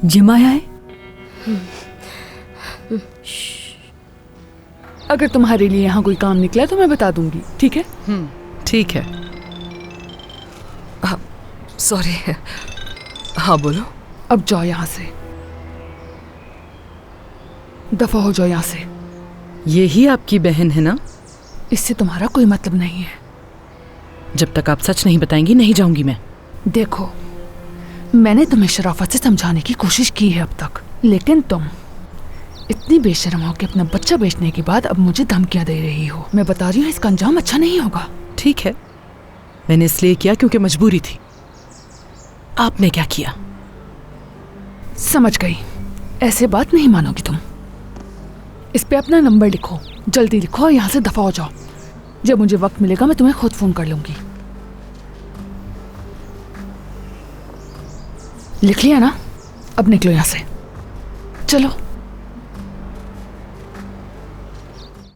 Gym आया है? अगर तुम्हारे लिए यहाँ कोई काम निकला तो मैं बता दूंगी, ठीक है? ठीक है। सॉरी। हाँ बोलो। अब जाओ यहाँ से, दफा हो जाओ यहाँ से। यही आपकी बहन है ना? इससे तुम्हारा कोई मतलब नहीं है। जब तक आप सच नहीं बताएंगी नहीं जाऊंगी मैं। देखो, मैंने तुम्हें शराफत से समझाने की कोशिश की है अब तक, लेकिन तुम इतनी बेशर्म हो कि अपना बच्चा बेचने के बाद अब मुझे धमकियां दे रही हो। मैं बता रही हूँ, इसका अंजाम अच्छा नहीं होगा। ठीक है, मैंने इसलिए किया क्योंकि मजबूरी थी। आपने क्या किया? समझ गई, ऐसे बात नहीं मानोगी तुम। इस पे अपना नंबर लिखो, जल्दी लिखो और यहाँ से दफा हो जाओ। जब मुझे वक्त मिलेगा मैं तुम्हें खुद फोन कर लूंगी। लिख लिया ना? अब निकलो यहाँ से, चलो।